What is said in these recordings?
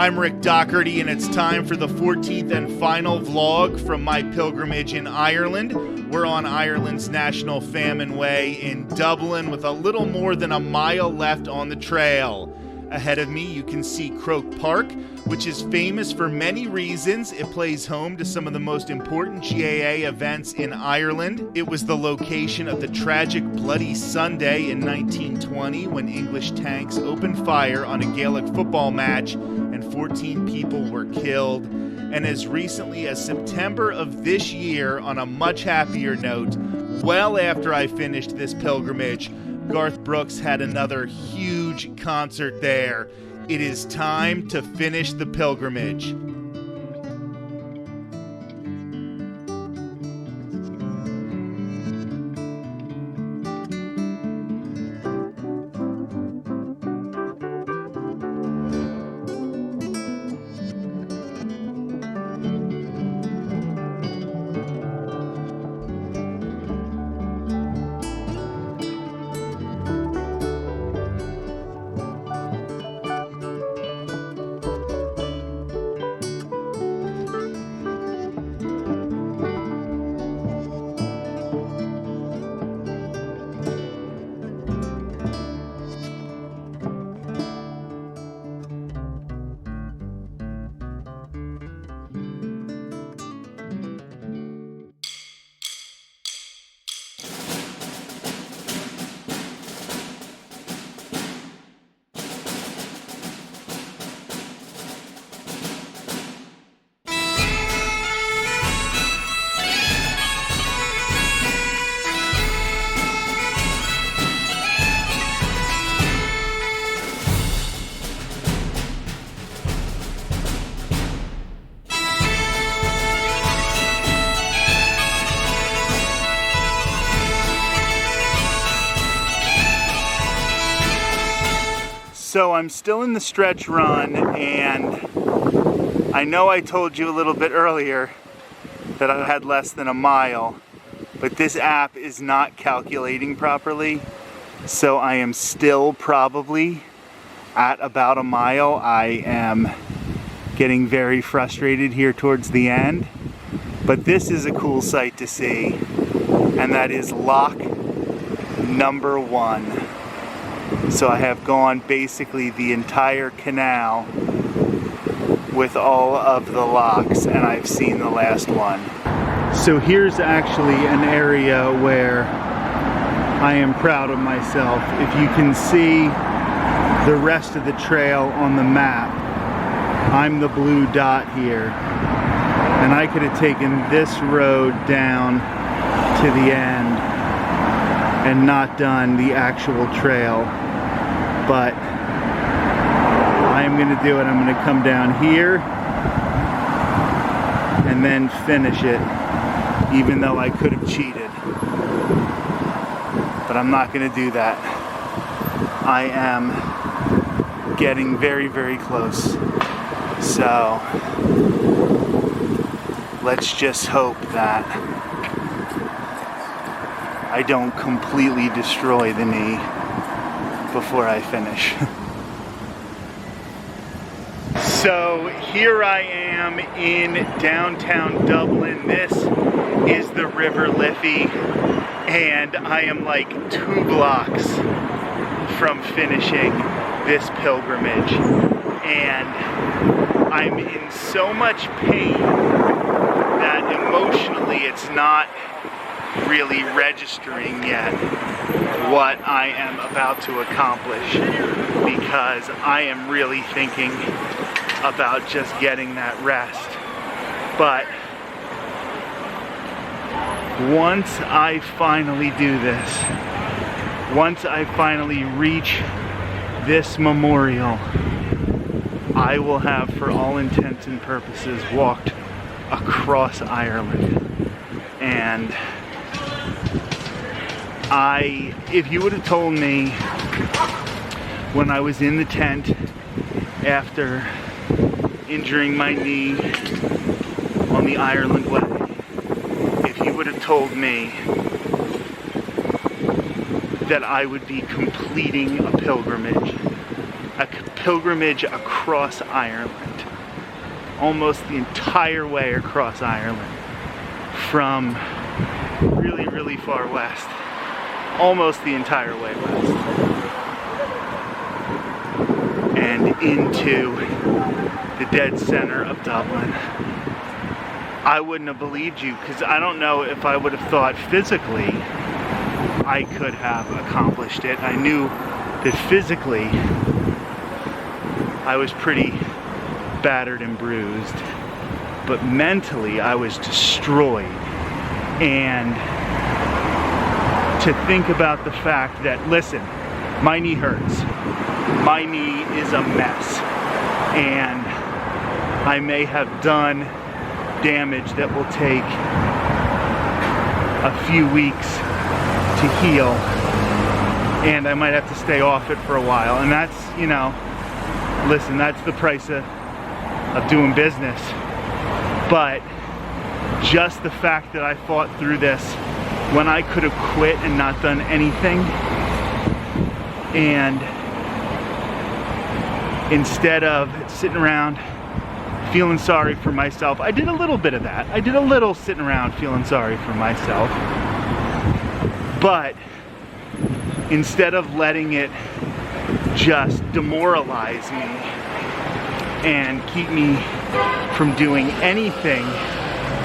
I'm Rick Doherty, and it's time for the 14th and final vlog from my pilgrimage in Ireland. We're on Ireland's National Famine Way in Dublin with a little more than a mile left on the trail. Ahead of me, you can see Croke Park, which is famous for many reasons. It plays home to some of the most important GAA events in Ireland. It was the location of the tragic Bloody Sunday in 1920 when English tanks opened fire on a Gaelic football match and 14 people were killed. And as recently as September of this year, on a much happier note, well after I finished this pilgrimage, Garth Brooks had another huge concert there. It is time to finish the pilgrimage. So I'm still in the stretch run, and I know I told you a little bit earlier that I had less than a mile, but this app is not calculating properly, so I am still probably at about a mile. I am getting very frustrated here towards the end, but this is a cool sight to see, and that is lock number 1. So I have gone basically the entire canal with all of the locks, and I've seen the last one. So here's actually an area where I am proud of myself. If you can see the rest of the trail on the map, I'm the blue dot here. And I could have taken this road down to the end and not done the actual trail. But I'm going to do it. I'm going to come down here and then finish it, even though I could have cheated. But I'm not going to do that. I am getting very, very close. So let's just hope that I don't completely destroy the knee before I finish. So here I am in downtown Dublin. This is the River Liffey, and I am like 2 blocks from finishing this pilgrimage. And I'm in so much pain that emotionally it's not really registering yet what I am about to accomplish, because I am really thinking about just getting that rest. But once I finally do this, once I finally reach this memorial, I will have, for all intents and purposes, walked across Ireland. And if you would have told me when I was in the tent after injuring my knee on the Ireland way, if you would have told me that I would be completing a pilgrimage a pilgrimage across Ireland, almost the entire way across Ireland, from really, really far west, almost the entire way west, and into the dead center of Dublin. I wouldn't have believed you, because I don't know if I would have thought physically I could have accomplished it. I knew that physically I was pretty battered and bruised, but mentally I was destroyed. And to think about the fact that, listen, my knee hurts. My knee is a mess, and I may have done damage that will take a few weeks to heal, and I might have to stay off it for a while. And that's, you know, listen, that's the price of doing business. But just the fact that I fought through this when I could have quit and not done anything, and instead of sitting around feeling sorry for myself, I did a little bit of that. I did a little sitting around feeling sorry for myself. But instead of letting it just demoralize me and keep me from doing anything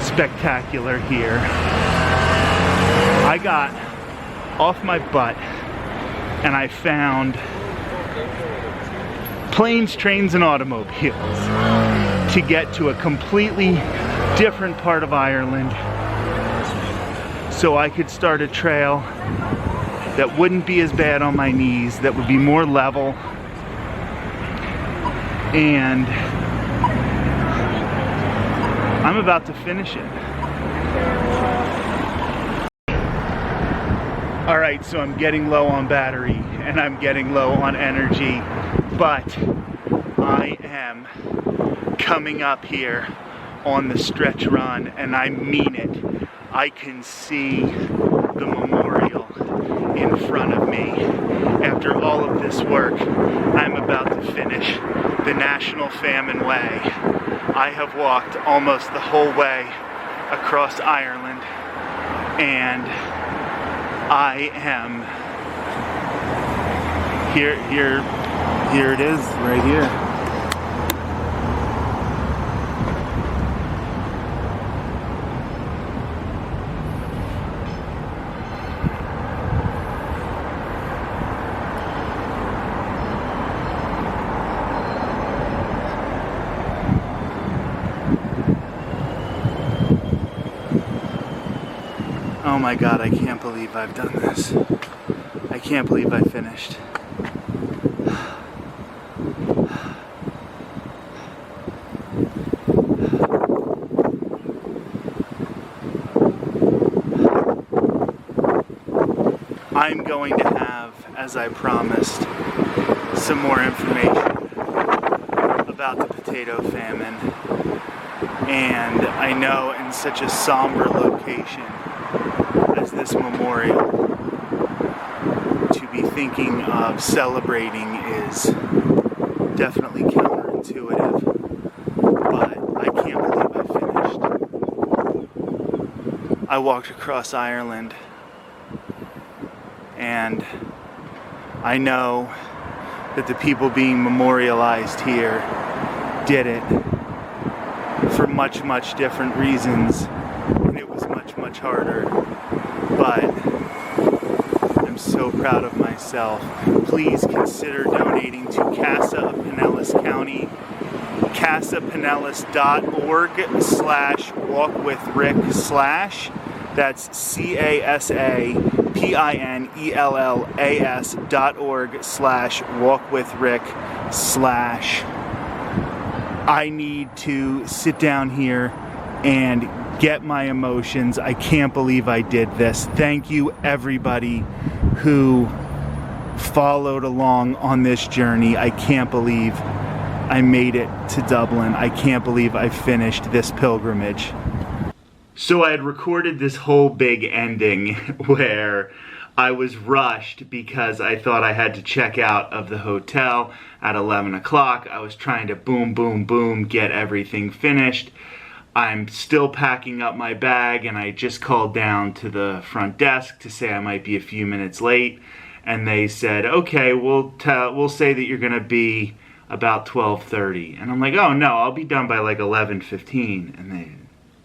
spectacular here, I got off my butt and I found planes, trains, and automobiles to get to a completely different part of Ireland, so I could start a trail that wouldn't be as bad on my knees, that would be more level, and I'm about to finish it. All right, so I'm getting low on battery and I'm getting low on energy, but I am coming up here on the stretch run, and I mean it. I can see the memorial in front of me. After all of this work, I'm about to finish the National Famine Way. I have walked almost the whole way across Ireland, and I am here it is, right here. Oh my God, I can't believe I've done this. I can't believe I finished. I'm going to have, as I promised, some more information about the potato famine. And I know in such a somber location as this memorial, to be thinking of celebrating is definitely counterintuitive, but I can't believe I finished. I walked across Ireland, and I know that the people being memorialized here did it for much, much different reasons, and it was much, much harder. But I'm so proud of myself. Please consider donating to CASA of Pinellas County, casapinellas.org/walkwithrick/ that's CASAPINELLAS.org/walkwithrick/ I need to sit down here and get my emotions. I can't believe I did this. Thank you, everybody who followed along on this journey. I can't believe I made it to Dublin. I can't believe I finished this pilgrimage. So I had recorded this whole big ending where I was rushed because I thought I had to check out of the hotel at 11 o'clock. I was trying to boom, boom, boom, get everything finished. I'm still packing up my bag, and I just called down to the front desk to say I might be a few minutes late, and they said, okay, we'll say that you're gonna be about 12:30. And I'm like, oh no, I'll be done by like 11:15. And they,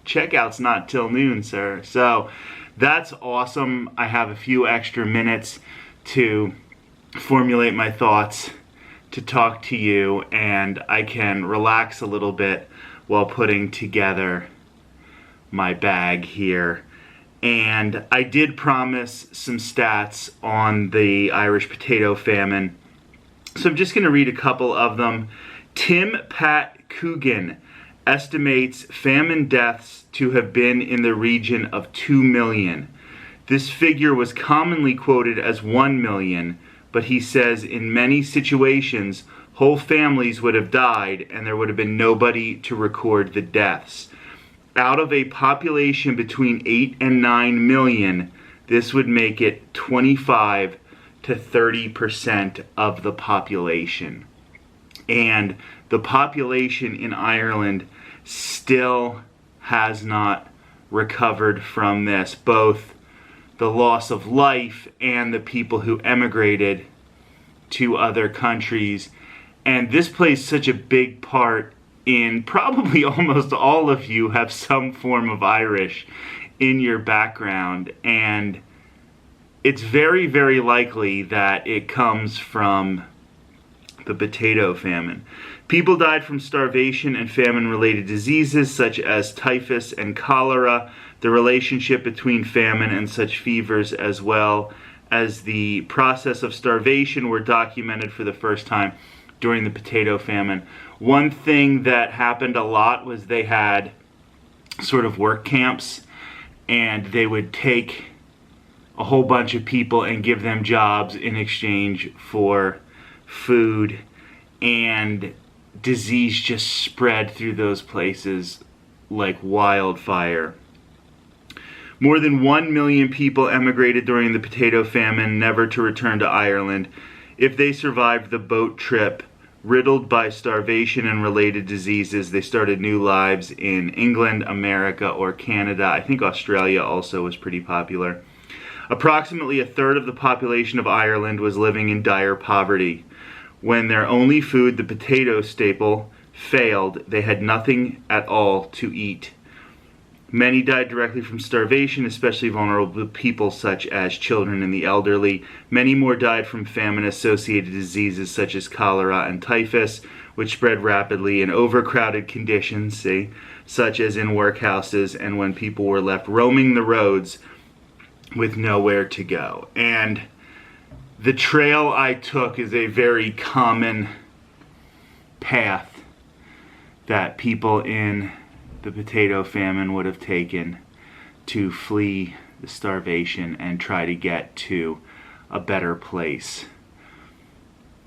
checkout's not till noon, sir. So that's awesome. I have a few extra minutes to formulate my thoughts, to talk to you, and I can relax a little bit while putting together my bag here. And I did promise some stats on the Irish potato famine, so I'm just going to read a couple of them. Tim Pat Coogan estimates famine deaths to have been in the region of 2 million. This figure was commonly quoted as 1 million, but he says in many situations whole families would have died and there would have been nobody to record the deaths. Out of a population between 8 and 9 million, this would make it 25 to 30% of the population. And the population in Ireland still has not recovered from this, both the loss of life and the people who emigrated to other countries. And this plays such a big part in probably almost all of you have some form of Irish in your background, and it's very, very likely that it comes from the potato famine. People died from starvation and famine-related diseases such as typhus and cholera. The relationship between famine and such fevers, as well as the process of starvation, were documented for the first time during the potato famine. One thing that happened a lot was they had sort of work camps, and they would take a whole bunch of people and give them jobs in exchange for food, and disease just spread through those places like wildfire. More than 1 million people emigrated during the potato famine, never to return to Ireland. If they survived the boat trip, riddled by starvation and related diseases, they started new lives in England, America, or Canada. I think Australia also was pretty popular. Approximately a third of the population of Ireland was living in dire poverty. When their only food, the potato staple, failed, they had nothing at all to eat. Many died directly from starvation, especially vulnerable people such as children and the elderly. Many more died from famine-associated diseases such as cholera and typhus, which spread rapidly in overcrowded conditions, such as in workhouses, and when people were left roaming the roads with nowhere to go. And the trail I took is a very common path that people in the potato famine would have taken to flee the starvation and try to get to a better place.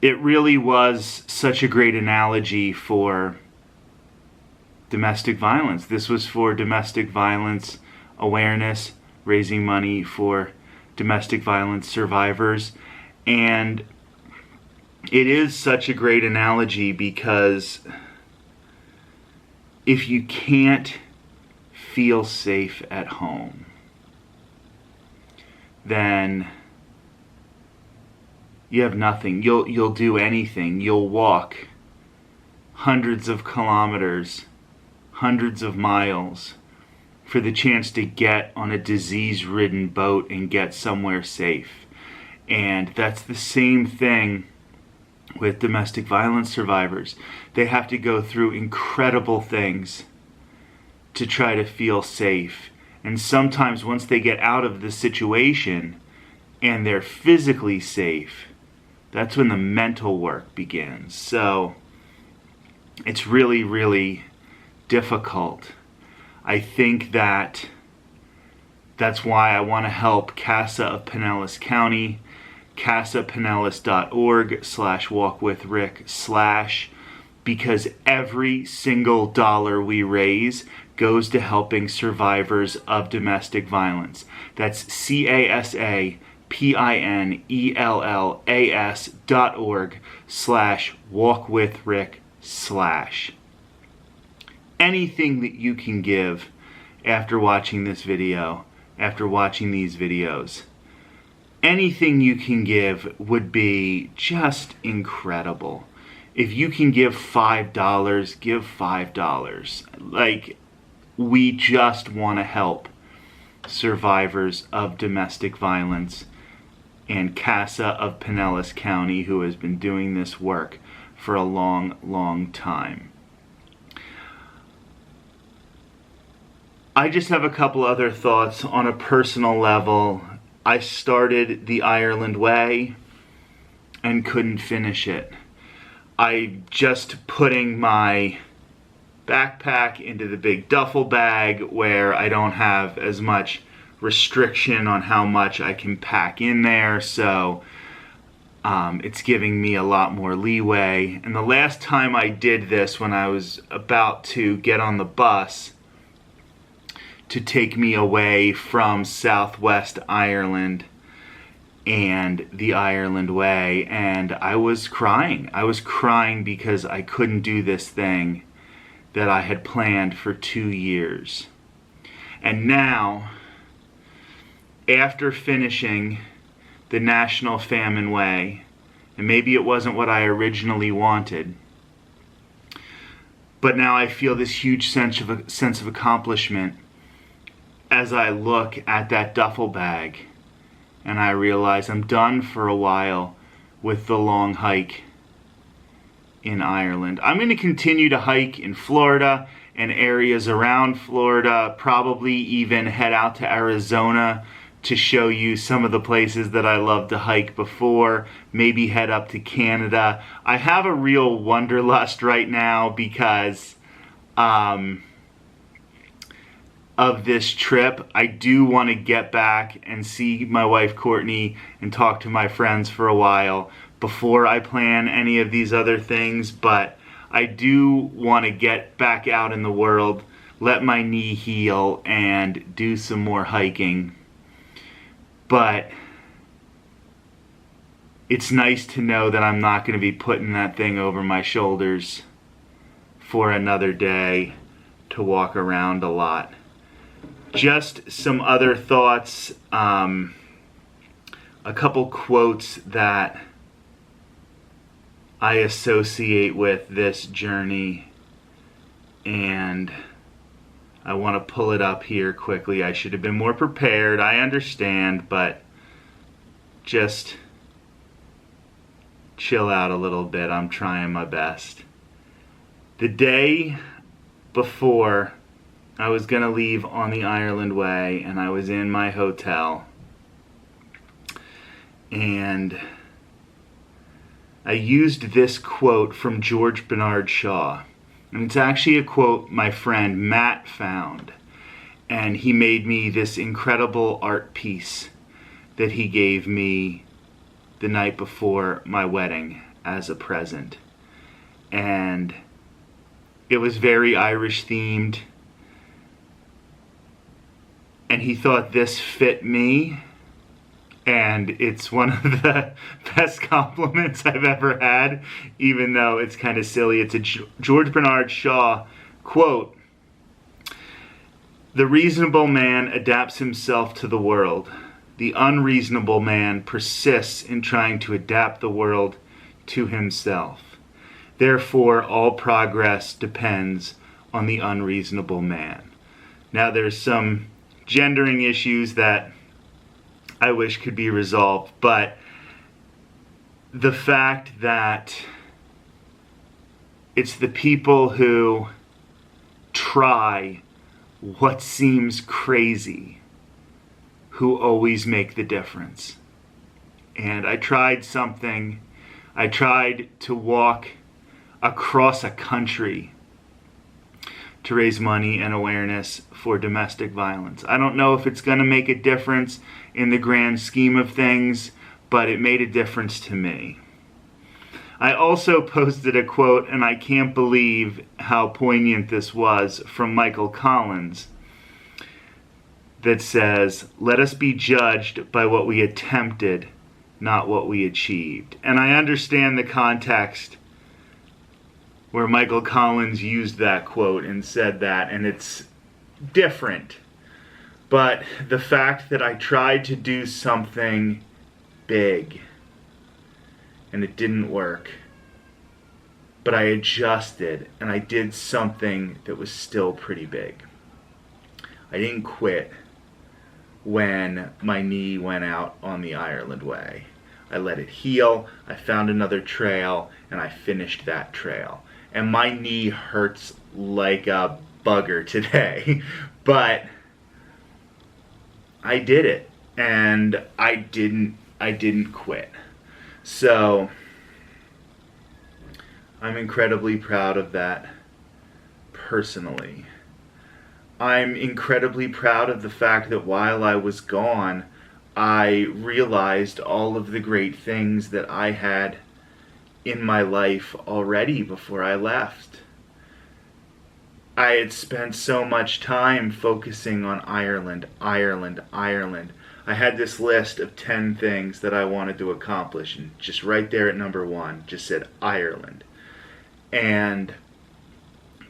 It really was such a great analogy for domestic violence. This was for domestic violence awareness, raising money for domestic violence survivors. And it is such a great analogy because if you can't feel safe at home, then you have nothing. You'll do anything. You'll walk hundreds of kilometers, hundreds of miles for the chance to get on a disease-ridden boat and get somewhere safe. And that's the same thing with domestic violence survivors. They have to go through incredible things to try to feel safe. And sometimes once they get out of the situation and they're physically safe, that's when the mental work begins. So it's really, really difficult. I think that's why I want to help CASA of Pinellas County, casapinellas.org/walkwithrick/ because every single dollar we raise goes to helping survivors of domestic violence. That's CASA pinellas.org/walkwithrick/. Anything that you can give after watching this video, after watching these videos, anything you can give would be just incredible. If you can give $5, give $5. Like, we just want to help survivors of domestic violence, and CASA of Pinellas County, who has been doing this work for a long, long time. I just have a couple other thoughts on a personal level. I started the Ireland Way and couldn't finish it. I just putting my backpack into the big duffel bag where I don't have as much restriction on how much I can pack in there, so it's giving me a lot more leeway. And the last time I did this, when I was about to get on the bus to take me away from Southwest Ireland and the Ireland Way, and I was crying. I was crying because I couldn't do this thing that I had planned for 2 years. And now, after finishing the National Famine Way, and maybe it wasn't what I originally wanted, but now I feel this huge sense of accomplishment as I look at that duffel bag and I realize I'm done for a while with the long hike in Ireland. I'm going to continue to hike in Florida and areas around Florida, probably even head out to Arizona to show you some of the places that I love to hike before, maybe head up to Canada. I have a real wanderlust right now because of this trip. I do want to get back and see my wife Courtney and talk to my friends for a while before I plan any of these other things, but I do want to get back out in the world, let my knee heal, and do some more hiking. But it's nice to know that I'm not going to be putting that thing over my shoulders for another day to walk around a lot. Just some other thoughts, a couple quotes that I associate with this journey, and I want to pull it up here quickly. I should have been more prepared, I understand, but just chill out a little bit. I'm trying my best. The day before I was going to leave on the Ireland Way, and I was in my hotel, and I used this quote from George Bernard Shaw. And it's actually a quote my friend Matt found. And he made me this incredible art piece that he gave me the night before my wedding as a present. And it was very Irish themed. And he thought this fit me. And it's one of the best compliments I've ever had, even though it's kind of silly. It's a George Bernard Shaw quote. "The reasonable man adapts himself to the world. The unreasonable man persists in trying to adapt the world to himself. Therefore, all progress depends on the unreasonable man." Now, there's some gendering issues that I wish could be resolved, but the fact that it's the people who try what seems crazy who always make the difference. And I tried something. I tried to walk across a country to raise money and awareness for domestic violence. I don't know if it's going to make a difference in the grand scheme of things, but it made a difference to me. I also posted a quote, and I can't believe how poignant this was, from Michael Collins. that says, "Let us be judged by what we attempted, not what we achieved." And I understand the context where Michael Collins used that quote and said that, and it's different. But the fact that I tried to do something big and it didn't work, but I adjusted and I did something that was still pretty big. I didn't quit when my knee went out on the Ireland way. I let it heal, I found another trail, and I finished that trail. And my knee hurts like a bugger today, but I did it, and I didn't quit. So I'm incredibly proud of that personally. I'm incredibly proud of the fact that while I was gone, I realized all of the great things that I had in my life already before I left. I had spent so much time focusing on Ireland. I had this list of 10 things that I wanted to accomplish, and just right there at number 1 just said Ireland. And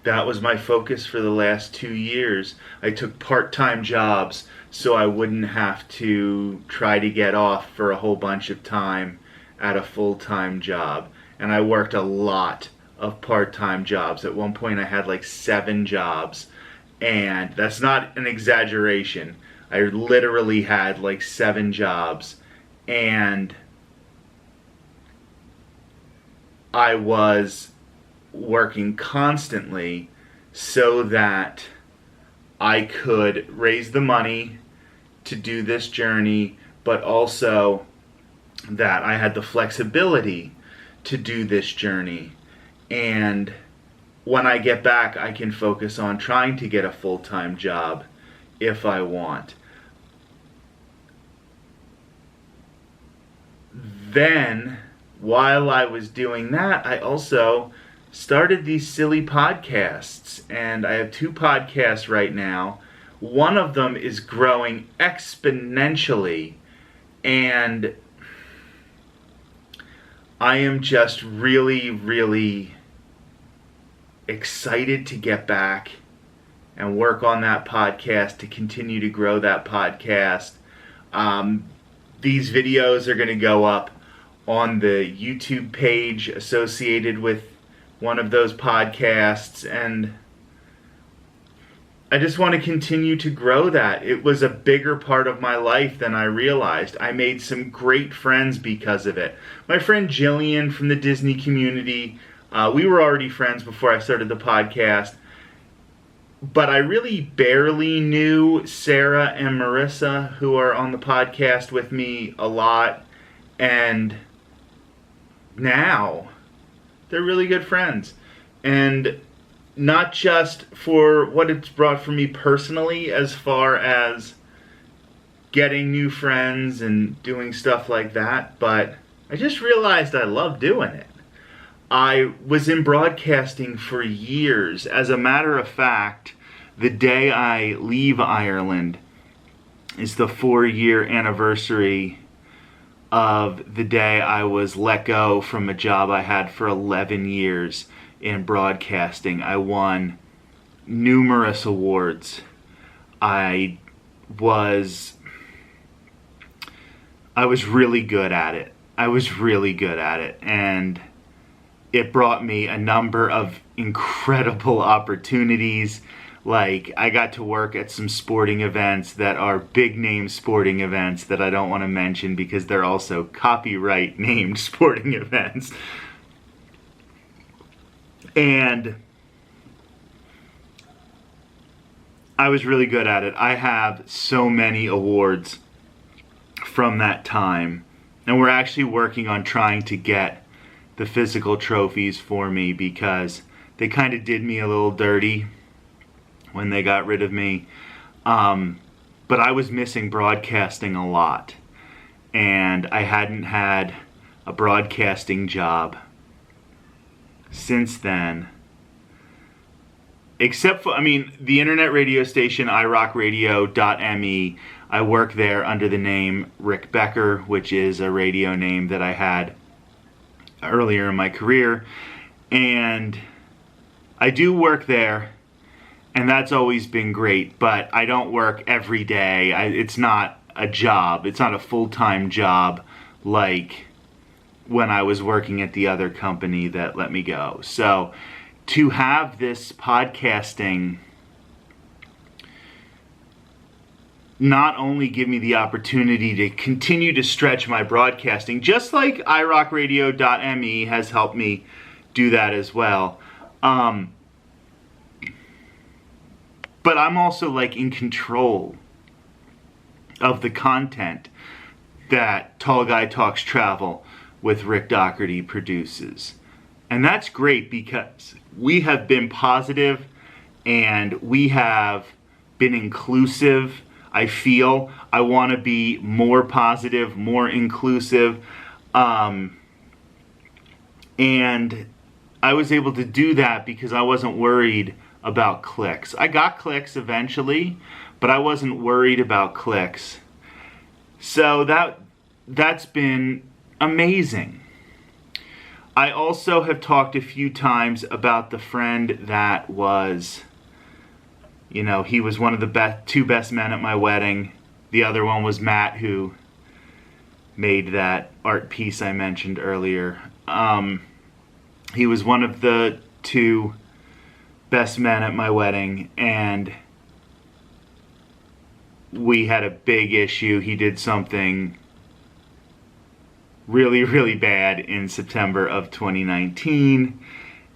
that was my focus for the last 2 years. I took part-time jobs so I wouldn't have to try to get off for a whole bunch of time at a full-time job. And I worked a lot of part-time jobs. At one point I had like 7 jobs, and that's not an exaggeration. I literally had like 7 jobs, and I was working constantly so that I could raise the money to do this journey, but also that I had the flexibility to do this journey. And when I get back, I can focus on trying to get a full-time job if I want. Then, while I was doing that, I also started these silly podcasts. And I have 2 podcasts right now. One of them is growing exponentially, and I am just really, really excited to get back and work on that podcast, to continue to grow that podcast. These videos are going to go up on the YouTube page associated with one of those podcasts, and I just want to continue to grow that. It was a bigger part of my life than I realized. I made some great friends because of it. My friend Jillian from the Disney community, we were already friends before I started the podcast, but I really barely knew Sarah and Marissa, who are on the podcast with me a lot, and now they're really good friends. And not just for what it's brought for me personally, as far as getting new friends and doing stuff like that, but I just realized I love doing it. I was in broadcasting for years. As a matter of fact, the day I leave Ireland is the 4-year anniversary of the day I was let go from a job I had for 11 years in broadcasting. I won numerous awards. I was really good at it. And it brought me a number of incredible opportunities. Like, I got to work at some sporting events that are big name sporting events that I don't want to mention because they're also copyright named sporting events. And I was really good at it. I have so many awards from that time. And we're actually working on trying to get the physical trophies for me because they kind of did me a little dirty when they got rid of me. But I was missing broadcasting a lot. And I hadn't had a broadcasting job since then. except for, I mean, the internet radio station, irockradio.me, I work there under the name Rick Becker, which is a radio name that I had earlier in my career. And I do work there, and that's always been great, but I don't work every day. It's not a job. It's not a full-time job like when I was working at the other company that let me go. So to have this podcasting not only give me the opportunity to continue to stretch my broadcasting, just like irockradio.me has helped me do that as well. But I'm also like in control of the content that Tall Guy Talks Travel with Rick Doherty produces. And that's great because we have been positive and we have been inclusive. I feel I want to be more positive, more inclusive. And I was able to do that because I wasn't worried about clicks. I got clicks eventually, but I wasn't worried about clicks. So that's been amazing. I also have talked a few times about the friend that was, you know, he was one of the two best men at my wedding. The other one was Matt, who made that art piece I mentioned earlier. He was one of the two best men at my wedding, and we had a big issue. He did something really, really bad in September of 2019,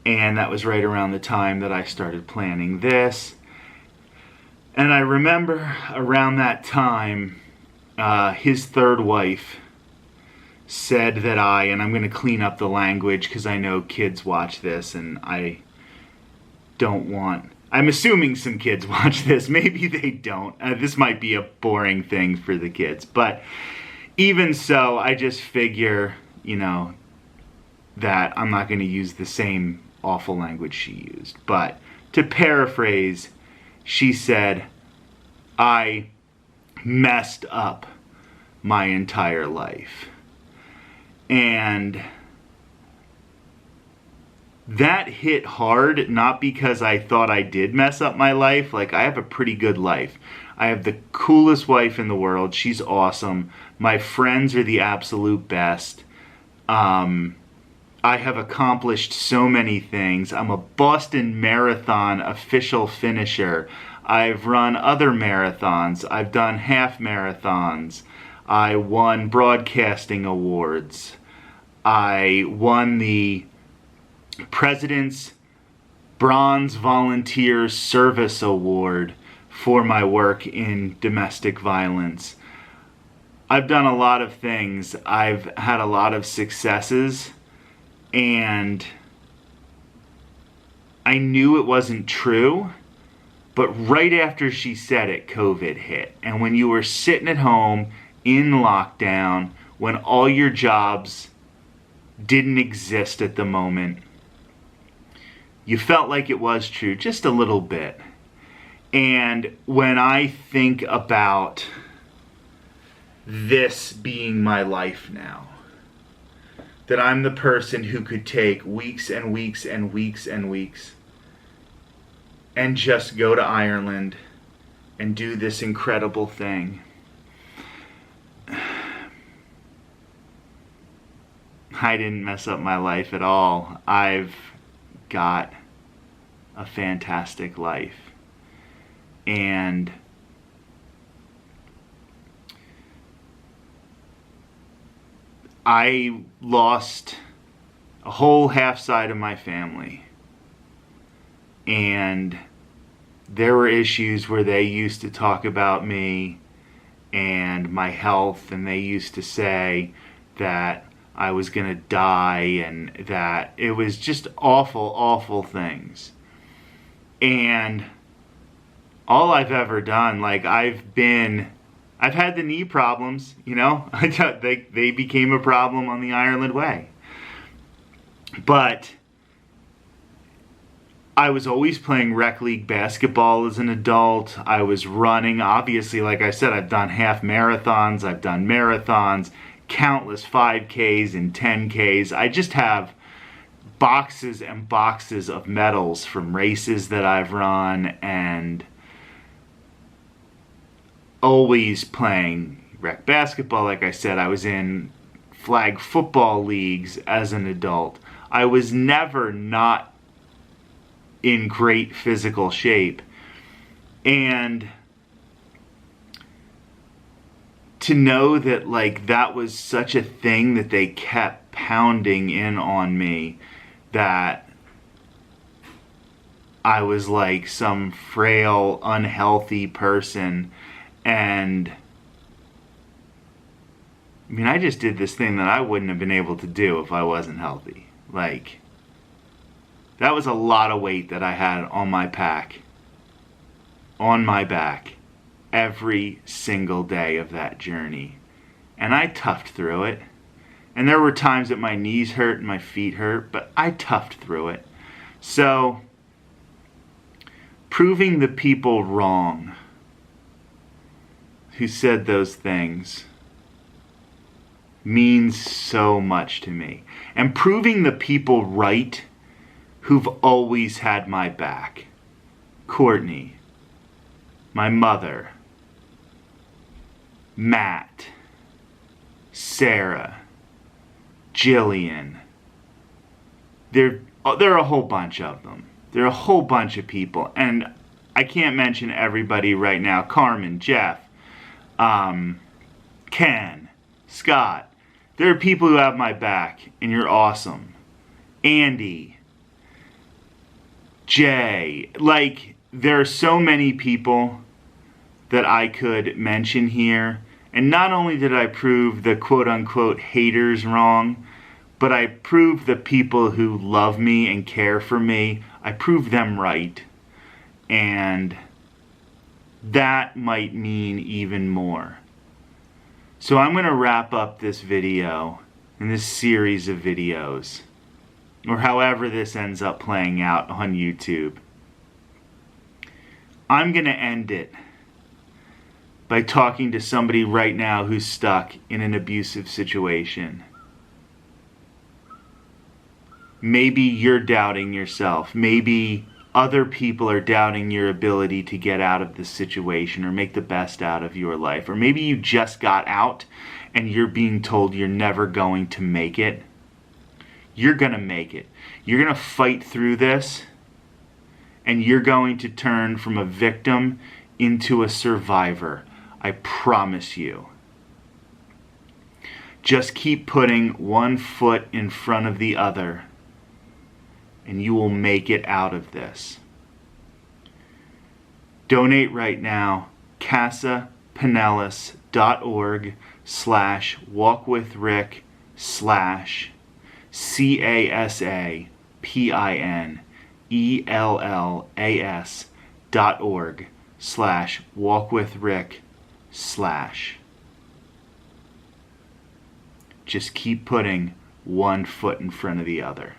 and that was right around the time that I started planning this. And I remember around that time, his third wife said that and I'm going to clean up the language because I know kids watch this, and I don't want, I'm assuming some kids watch this. Maybe they don't. This might be a boring thing for the kids, but even so, I just figure, you know, that I'm not going to use the same awful language she used. But to paraphrase, she said, I messed up my entire life. And that hit hard, not because I thought I did mess up my life. Like, I have a pretty good life. I have the coolest wife in the world. She's awesome. My friends are the absolute best. I have accomplished so many things. I'm a Boston Marathon official finisher. I've run other marathons. I've done half marathons. I won broadcasting awards. I won the President's Bronze Volunteer Service Award for my work in domestic violence. I've done a lot of things. I've had a lot of successes, and I knew it wasn't true, but right after she said it, COVID hit. And when you were sitting at home in lockdown, when all your jobs didn't exist at the moment, you felt like it was true, just a little bit. And when I think about this being my life now, that I'm the person who could take weeks and weeks and weeks and weeks and just go to Ireland and do this incredible thing, I didn't mess up my life at all. I've got a fantastic life. And I lost a whole half side of my family. And there were issues where they used to talk about me and my health, and they used to say that I was going to die, and that it was just awful, awful things. And all I've ever done, like, I've had the knee problems, you know, they became a problem on the Ireland Way. But I was always playing rec league basketball as an adult. I was running. Obviously, like I said, I've done half marathons. I've done marathons, countless 5Ks and 10Ks. I just have boxes and boxes of medals from races that I've run, and always playing rec basketball. Like I said, I was in flag football leagues as an adult. I was never not in great physical shape. And to know that like that was such a thing that they kept pounding in on me, that I was like some frail, unhealthy person. And I mean, I just did this thing that I wouldn't have been able to do if I wasn't healthy. Like, that was a lot of weight that I had on my back, every single day of that journey. And I toughed through it. And there were times that my knees hurt and my feet hurt, but I toughed through it. So, proving the people wrong who said those things means so much to me. And proving the people right who've always had my back. Courtney, my mother, Matt, Sarah, Jillian. There are a whole bunch of them. There are a whole bunch of people. And I can't mention everybody right now. Carmen, Jeff, Ken, Scott. There are people who have my back, and you're awesome. Andy, Jay. Like, there are so many people that I could mention here. And not only did I prove the quote-unquote haters wrong, but I proved the people who love me and care for me, I proved them right. And that might mean even more. So I'm going to wrap up this video, in this series of videos, or however this ends up playing out on YouTube. I'm going to end it by talking to somebody right now who's stuck in an abusive situation. Maybe you're doubting yourself. Maybe other people are doubting your ability to get out of this situation or make the best out of your life. Or maybe you just got out and you're being told you're never going to make it. You're going to make it. You're going to fight through this, and you're going to turn from a victim into a survivor. I promise you. Just keep putting one foot in front of the other, and you will make it out of this. Donate right now, casapinellas.org/walkwithrick/CASAPINELLAS.org/walkwithrick/. Just keep putting one foot in front of the other.